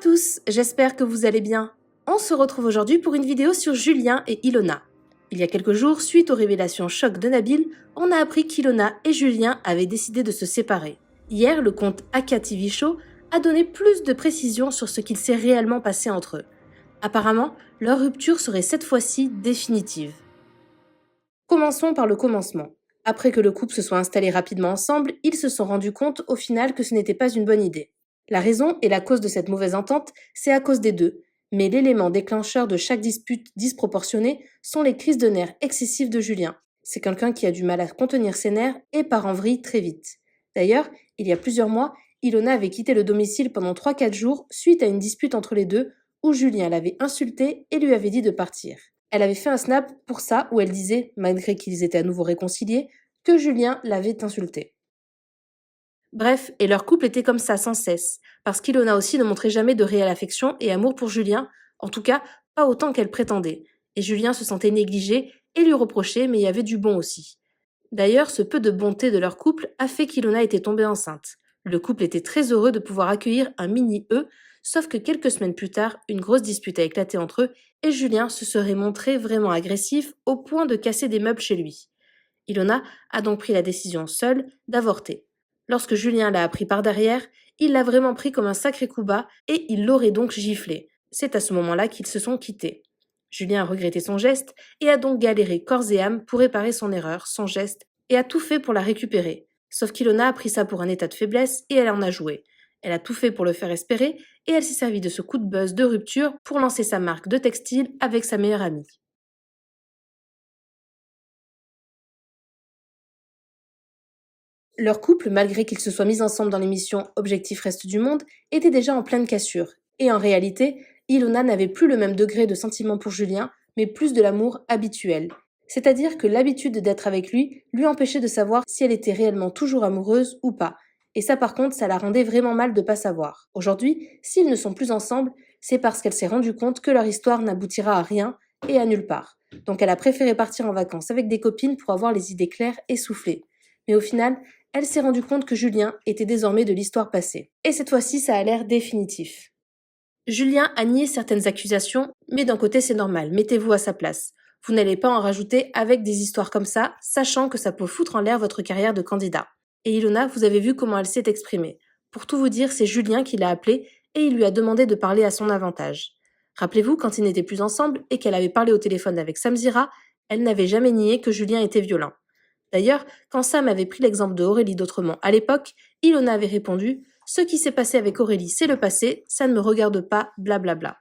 tous, j'espère que vous allez bien. On se retrouve aujourd'hui pour une vidéo sur Julien et Ilona. Il y a quelques jours, suite aux révélations choc de Nabil, on a appris qu'Ilona et Julien avaient décidé de se séparer. Hier, le compte Aka TV Show a donné plus de précisions sur ce qu'il s'est réellement passé entre eux. Apparemment, leur rupture serait cette fois-ci définitive. Commençons par le commencement. Après que le couple se soit installé rapidement ensemble, ils se sont rendus compte au final que ce n'était pas une bonne idée. La raison et la cause de cette mauvaise entente, c'est à cause des deux, mais l'élément déclencheur de chaque dispute disproportionnée sont les crises de nerfs excessives de Julien. C'est quelqu'un qui a du mal à contenir ses nerfs et part en vrille très vite. D'ailleurs, il y a plusieurs mois, Ilona avait quitté le domicile pendant 3-4 jours suite à une dispute entre les deux où Julien l'avait insultée et lui avait dit de partir. Elle avait fait un snap pour ça où elle disait, malgré qu'ils étaient à nouveau réconciliés, que Julien l'avait insultée. Bref, et leur couple était comme ça sans cesse, parce qu'Ilona aussi ne montrait jamais de réelle affection et amour pour Julien, en tout cas pas autant qu'elle prétendait, et Julien se sentait négligé et lui reprochait, mais il y avait du bon aussi. D'ailleurs, ce peu de bonté de leur couple a fait qu'Ilona était tombée enceinte. Le couple était très heureux de pouvoir accueillir un mini-E, sauf que quelques semaines plus tard, une grosse dispute a éclaté entre eux et Julien se serait montré vraiment agressif au point de casser des meubles chez lui. Ilona a donc pris la décision seule d'avorter. Lorsque Julien l'a appris par derrière, il l'a vraiment pris comme un sacré coup bas et il l'aurait donc giflé. C'est à ce moment-là qu'ils se sont quittés. Julien a regretté son geste et a donc galéré corps et âme pour réparer son erreur, son geste, et a tout fait pour la récupérer. Sauf qu'Ilona a pris ça pour un état de faiblesse et elle en a joué. Elle a tout fait pour le faire espérer et elle s'est servie de ce coup de buzz de rupture pour lancer sa marque de textile avec sa meilleure amie. Leur couple, malgré qu'ils se soient mis ensemble dans l'émission Objectif Reste du Monde, était déjà en pleine cassure. Et en réalité, Ilona n'avait plus le même degré de sentiment pour Julien, mais plus de l'amour habituel. C'est-à-dire que l'habitude d'être avec lui empêchait de savoir si elle était réellement toujours amoureuse ou pas. Et ça par contre, ça la rendait vraiment mal de pas savoir. Aujourd'hui, s'ils ne sont plus ensemble, c'est parce qu'elle s'est rendue compte que leur histoire n'aboutira à rien et à nulle part. Donc elle a préféré partir en vacances avec des copines pour avoir les idées claires et soufflées. Mais au final, elle s'est rendue compte que Julien était désormais de l'histoire passée. Et cette fois-ci, ça a l'air définitif. Julien a nié certaines accusations, mais d'un côté c'est normal, mettez-vous à sa place. Vous n'allez pas en rajouter avec des histoires comme ça, sachant que ça peut foutre en l'air votre carrière de candidat. Et Ilona, vous avez vu comment elle s'est exprimée. Pour tout vous dire, c'est Julien qui l'a appelée et il lui a demandé de parler à son avantage. Rappelez-vous, quand ils n'étaient plus ensemble et qu'elle avait parlé au téléphone avec Samzira, elle n'avait jamais nié que Julien était violent. D'ailleurs, quand Sam avait pris l'exemple de Aurélie d'Autrement à l'époque, Ilona avait répondu « Ce qui s'est passé avec Aurélie, c'est le passé, ça ne me regarde pas, blablabla ».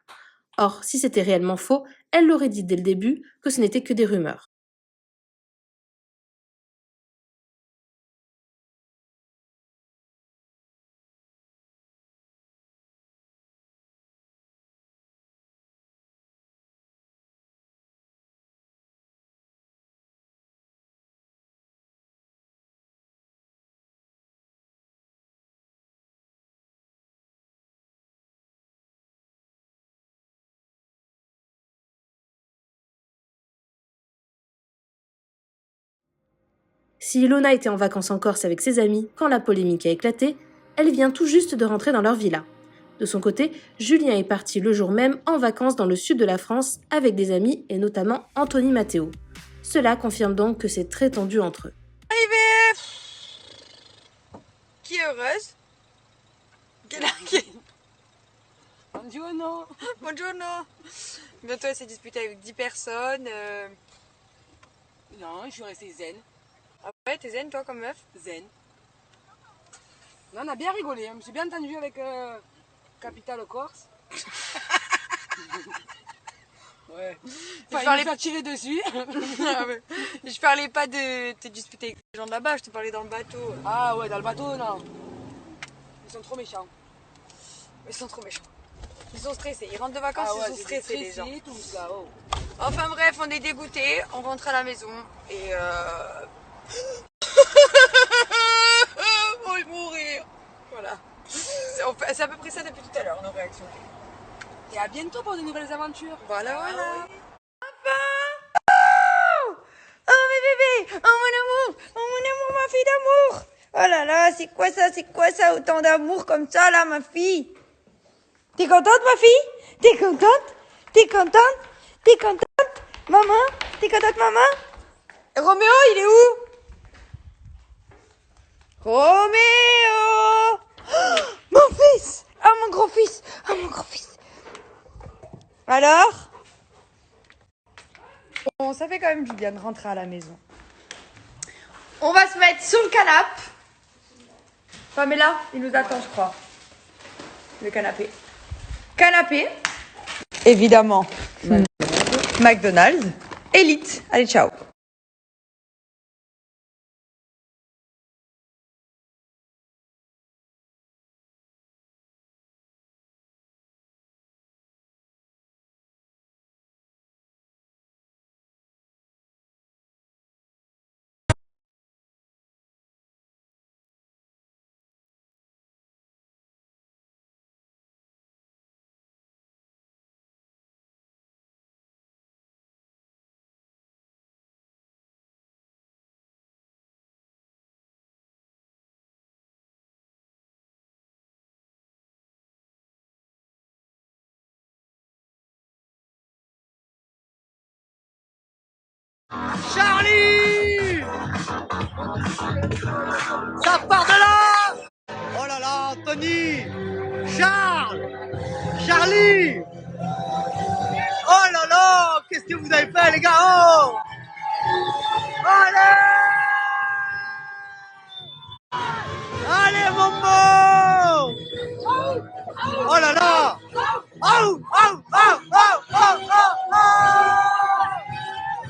Or, si c'était réellement faux, elle l'aurait dit dès le début que ce n'était que des rumeurs. Si Ilona était en vacances en Corse avec ses amis quand la polémique a éclaté, elle vient tout juste de rentrer dans leur villa. De son côté, Julien est parti le jour même en vacances dans le sud de la France avec des amis et notamment Anthony Matteo. Cela confirme donc que c'est très tendu entre eux. Arrivée. Qui est heureuse? Buongiorno. Buongiorno. Bientôt elle s'est disputée avec 10 personnes. Non, je suis restée zen. Ah ouais, t'es zen toi comme meuf? Zen. Non, on a bien rigolé. Je me suis bien entendue avec Capital Corse. Ouais. Je Enfin, il m'a tiré dessus. Je parlais pas de te disputer avec les gens de là-bas, je te parlais dans le bateau. Ah ouais, dans le bateau, non. Ils sont trop méchants. Ils sont trop méchants. Ils sont stressés, ils rentrent de vacances, Ah ouais, ils sont stressés les gens. tout ça, oh. Enfin bref, on est dégoûtés, on rentre à la maison et je vais mourir. Voilà. C'est à peu près ça depuis tout à l'heure, nos réactions. Et à bientôt pour de nouvelles aventures. Voilà, voilà. Ah, oui. Oh mes bébés, oh mon amour, ma fille d'amour. Oh là là, c'est quoi ça, autant d'amour comme ça là, ma fille. T'es contente, ma fille? T'es contente? T'es contente? T'es contente? Maman? T'es contente, maman? Roméo, il est où? Roméo! Oh, mon fils! Oh, mon gros fils! Oh, mon gros fils! Alors? Bon, ça fait quand même du bien de rentrer à la maison. On va se mettre sur le canapé. Pamela, il nous attend, je crois. Le canapé. Canapé. Évidemment. McDonald's. Elite. Allez, ciao. Charlie! Ça part de là! Oh là là, Anthony! Charles! Charlie! Oh là là! Qu'est-ce que vous avez fait, les gars? Oh! Allez! Allez, Momo! Oh là là! Oh! Oh! Oh! Oh! Oh! Oh! Oh!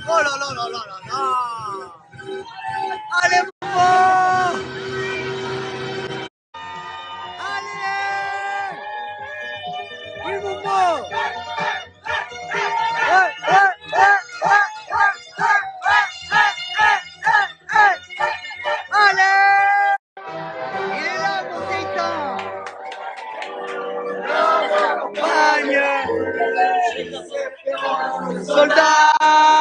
Oh là là là là là là! Allez, Momo! Allez! Oui, Momo! Ouais, ouais, ouais, ouais, ouais, allez! Il est là, mon Gaëtan! Campagne! Soldat!